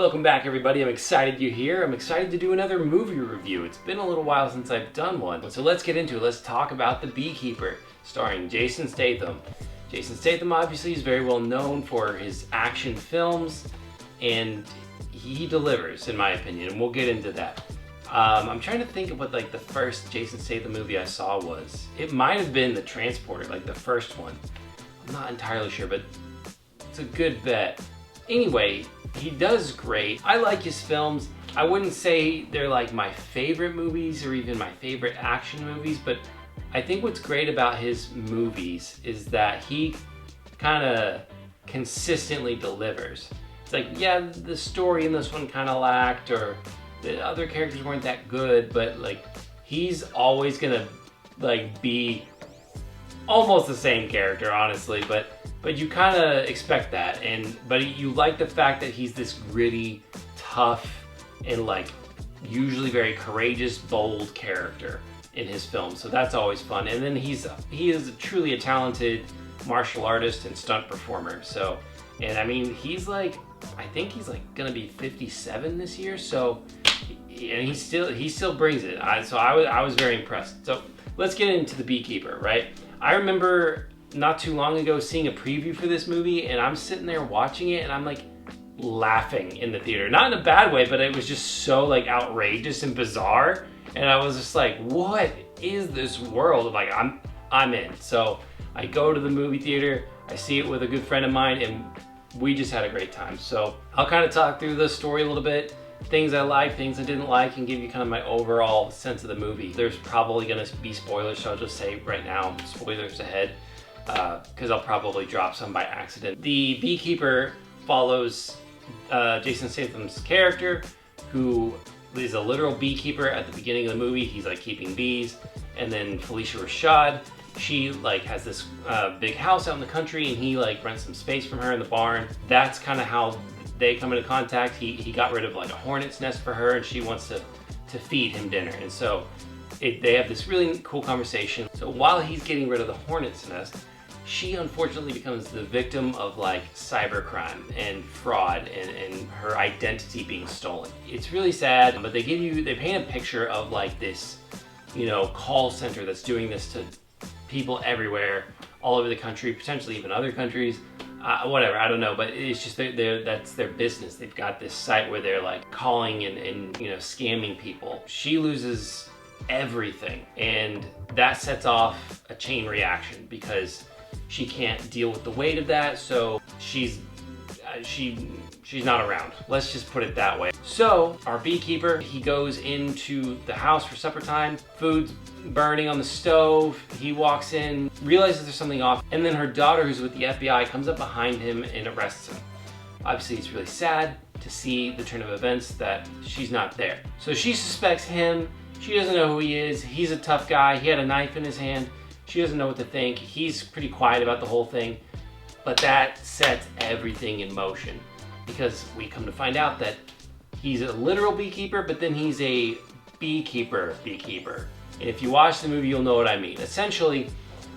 Welcome back, everybody. I'm excited you're here. I'm excited to do another movie review. It's been a little while since I've done one. So let's get into it. Let's talk about The Beekeeper, starring Jason Statham. Jason Statham obviously is very well known for his action films, and he delivers, in my opinion, and we'll get into that. I'm trying to think of what the first Jason Statham movie I saw was. It might have been The Transporter, the first one. I'm not entirely sure, but it's a good bet. Anyway, he does great. I like his films. I wouldn't say they're my favorite movies or even my favorite action movies, but I think what's great about his movies is that he kind of consistently delivers. It's yeah, the story in this one kind of lacked, or the other characters weren't that good, but he's always gonna be almost the same character, honestly, but you kind of expect that, but you like the fact that he's this gritty, tough, and usually very courageous, bold character in his films. So that's always fun. And then he is truly a talented martial artist and stunt performer. So, and I mean, he's I think he's gonna be 57 this year. So, and he still brings it. So I was very impressed. So let's get into The Beekeeper, right? I remember not too long ago seeing a preview for this movie, and I'm sitting there watching it and I'm laughing in the theater. Not in a bad way, but it was just so outrageous and bizarre. And I was just what is this world? I'm in. So I go to the movie theater, I see it with a good friend of mine, and we just had a great time. So I'll kind of talk through the story a little bit, things I liked, things I didn't like, and give you kind of my overall sense of the movie. There's probably gonna be spoilers, so I'll just say right now, spoilers ahead, because I'll probably drop some by accident. The Beekeeper follows Jason Statham's character, who is a literal beekeeper at the beginning of the movie. He's keeping bees. And then Felicia Rashad, she has this big house out in the country, and he rents some space from her in the barn. That's kind of how they come into contact. He got rid of a hornet's nest for her, and she wants to feed him dinner. And so they have this really cool conversation. So while he's getting rid of the hornet's nest, she unfortunately becomes the victim of cybercrime and fraud and her identity being stolen. It's really sad, but they paint a picture of this, call center that's doing this to people everywhere, all over the country, potentially even other countries. Whatever, I don't know, but it's just that's their business. They've got this site where they're calling and scamming people. She loses everything, and that sets off a chain reaction because she can't deal with the weight of that, so she's not around. Let's just put it that way. So our beekeeper, he goes into the house for supper time. Food's burning on the stove. He walks in, realizes there's something off, and then her daughter, who's with the FBI, comes up behind him and arrests him. Obviously, it's really sad to see the turn of events that she's not there. So she suspects him. She doesn't know who he is. He's a tough guy. He had a knife in his hand. She doesn't know what to think. He's pretty quiet about the whole thing, but that sets everything in motion because we come to find out that he's a literal beekeeper, but then he's a beekeeper. And if you watch the movie, you'll know what I mean. Essentially,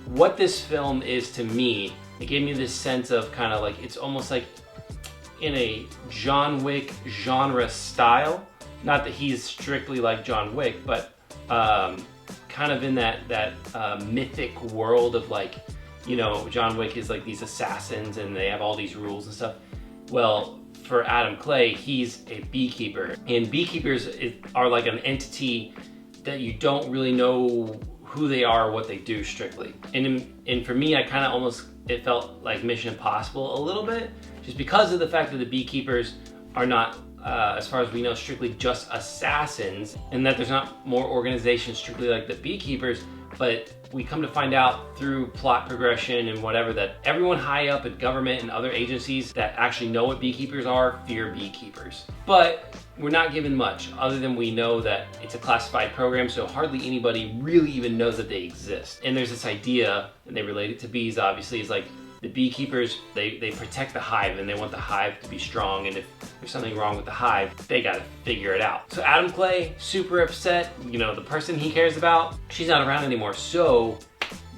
what this film is to me, it gave me this sense of kind of it's almost in a John Wick genre style. Not that he's strictly like John Wick, but kind of in that mythic world of John Wick is these assassins and they have all these rules and stuff. Well, for Adam Clay, he's a beekeeper, and beekeepers are an entity that you don't really know who they are or what they do strictly. And for me, I kind of it felt like Mission Impossible a little bit, just because of the fact that the beekeepers are not, as far as we know, strictly just assassins, and that there's not more organizations strictly like the Beekeepers, but we come to find out through plot progression and whatever that everyone high up at government and other agencies that actually know what beekeepers are fear beekeepers. But we're not given much other than we know that it's a classified program, so hardly anybody really even knows that they exist. And there's this idea, and they relate it to bees obviously, is the beekeepers, they protect the hive, and they want the hive to be strong, and if there's something wrong with the hive, they gotta figure it out. So Adam Clay, super upset, the person he cares about, she's not around anymore, so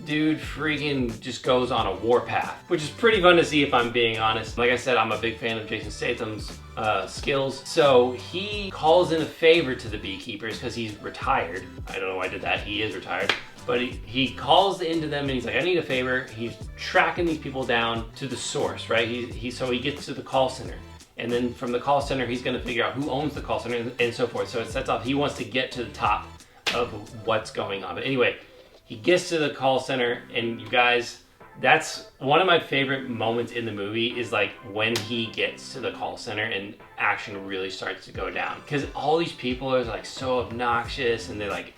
dude freaking just goes on a warpath, which is pretty fun to see if I'm being honest. Like I said, I'm a big fan of Jason Statham's skills. So he calls in a favor to the Beekeepers because he's retired. I don't know why I did that, he is retired. But he calls into them and he's like, I need a favor. He's tracking these people down to the source, right? So he gets to the call center. And then from the call center, he's gonna figure out who owns the call center and so forth. So it sets off, he wants to get to the top of what's going on. But anyway, he gets to the call center, and you guys, that's one of my favorite moments in the movie is like when he gets to the call center and action really starts to go down. Because all these people are like so obnoxious and they're like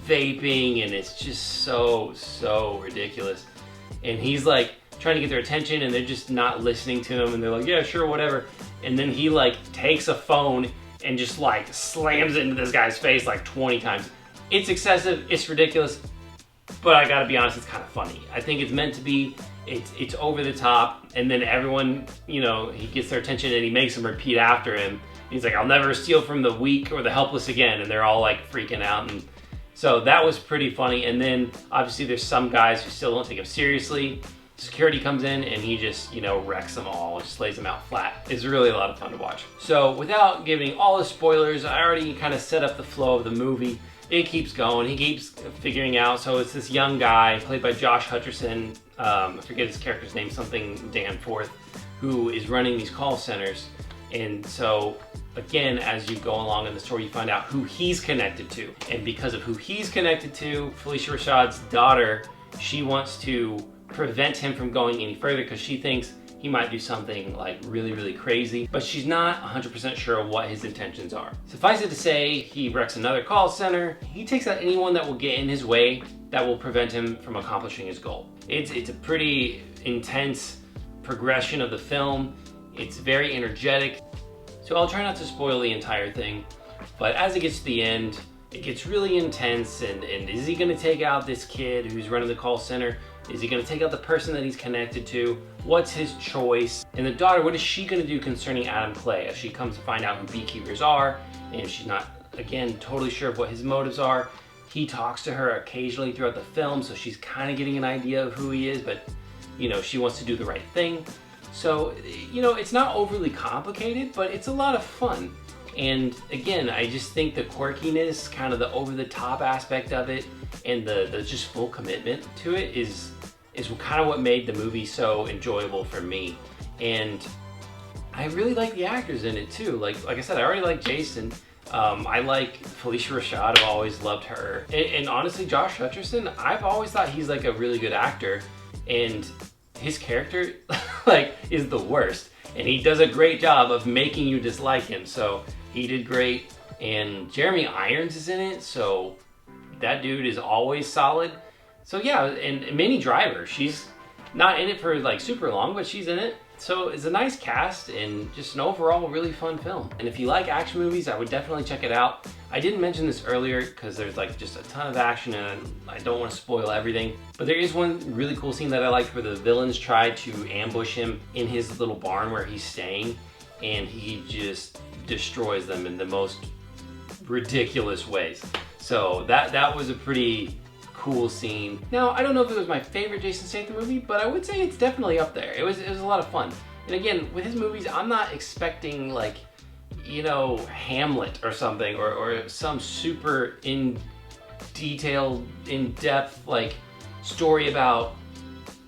vaping and it's just so ridiculous. And he's like trying to get their attention and they're just not listening to him and they're like, yeah, sure, whatever. And then he like takes a phone and just like slams it into this guy's face like 20 times. It's excessive, it's ridiculous, but I gotta be honest, it's kind of funny. I think it's meant to be, it's over the top, and then everyone, you know, he gets their attention and he makes them repeat after him. He's like, I'll never steal from the weak or the helpless again, and they're all like freaking out. And so that was pretty funny. And then obviously there's some guys who still don't take him seriously. Security comes in and he just, you know, wrecks them all, just lays them out flat. It's really a lot of fun to watch. So without giving all the spoilers, I already kind of set up the flow of the movie. It keeps going, he keeps figuring out. So it's this young guy played by Josh Hutcherson, I forget his character's name, something Danforth, who is running these call centers. And so again, as you go along in the story, you find out who he's connected to. And because of who he's connected to, Felicia Rashad's daughter, she wants to prevent him from going any further because she thinks he might do something like really crazy, but she's not 100% sure what his intentions are. Suffice it to say, he wrecks another call center. He takes out anyone that will get in his way that will prevent him from accomplishing his goal. It's a pretty intense progression of the film. It's very energetic. So I'll try not to spoil the entire thing, but as it gets to the end, it gets really intense. And is he gonna take out this kid who's running the call center? Is he gonna take out the person that he's connected to? What's his choice? And the daughter, what is she gonna do concerning Adam Clay as she comes to find out who Beekeepers are? And she's not, again, totally sure of what his motives are. He talks to her occasionally throughout the film, so she's kind of getting an idea of who he is, but you know, she wants to do the right thing. So, you know, it's not overly complicated, but it's a lot of fun. And again, I just think the quirkiness, kind of the over-the-top aspect of it, and the just full commitment to it is kind of what made the movie so enjoyable for me. And I really like the actors in it too. Like I said, I already like Jason. I like Felicia Rashad, I've always loved her. And honestly, Josh Hutcherson, I've always thought he's like a really good actor. And his character like is the worst. And he does a great job of making you dislike him. So he did great. And Jeremy Irons is in it, so that dude is always solid. So yeah, and Minnie Driver, she's not in it for like super long, but she's in it. So it's a nice cast and just an overall really fun film. And if you like action movies, I would definitely check it out. I didn't mention this earlier because there's like just a ton of action and I don't want to spoil everything. But there is one really cool scene that I liked where the villains tried to ambush him in his little barn where he's staying, and he just destroys them in the most ridiculous ways. So that was a pretty cool scene. Now, I don't know if it was my favorite Jason Statham movie, but I would say it's definitely up there. It was a lot of fun. And again, with his movies, I'm not expecting like, you know, Hamlet or something, or some super in detail, in-depth like story about,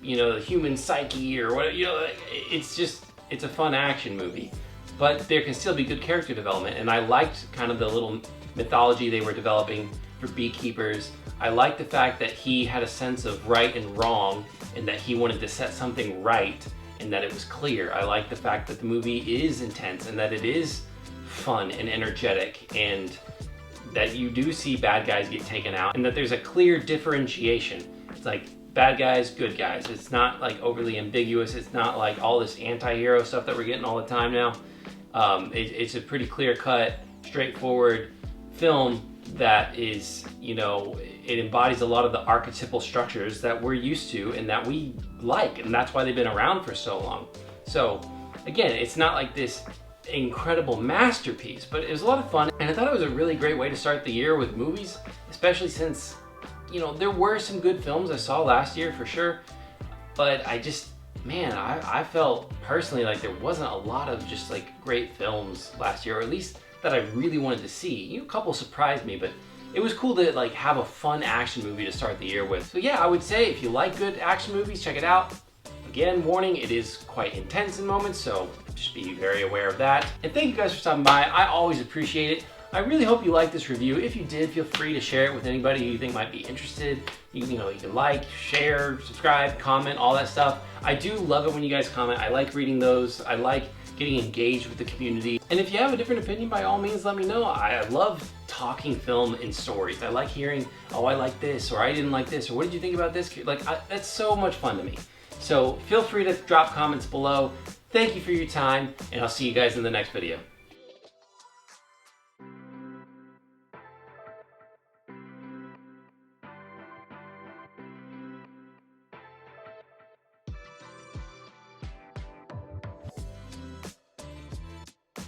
you know, the human psyche or what, you know, it's a fun action movie. But there can still be good character development, and I liked kind of the little mythology they were developing for Beekeepers. I liked the fact that he had a sense of right and wrong, and that he wanted to set something right, and that it was clear. I like the fact that the movie is intense, and that it is fun and energetic, and that you do see bad guys get taken out, and that there's a clear differentiation. It's like bad guys, good guys. It's not like overly ambiguous. It's not like all this anti-hero stuff that we're getting all the time now. It's a pretty clear-cut, straightforward film that is, you know, it embodies a lot of the archetypal structures that we're used to and that we like, and that's why they've been around for so long. So again, it's not like this incredible masterpiece, but it was a lot of fun, and I thought it was a really great way to start the year with movies, especially since you know, there were some good films I saw last year for sure, but I just, man, I felt personally like there wasn't a lot of just like great films last year, or at least that I really wanted to see. You know, a couple surprised me, but it was cool to like have a fun action movie to start the year with. So yeah, I would say if you like good action movies, check it out. Again, warning, it is quite intense in moments, so just be very aware of that. And thank you guys for stopping by. I always appreciate it. I really hope you liked this review. If you did, feel free to share it with anybody who you think might be interested. You can like, share, subscribe, comment, all that stuff. I do love it when you guys comment. I like reading those. I like getting engaged with the community. And if you have a different opinion, by all means, let me know. I love talking film in stories. I like hearing, oh, I like this, or I didn't like this, or what did you think about this? Like, that's so much fun to me. So feel free to drop comments below. Thank you for your time, and I'll see you guys in the next video.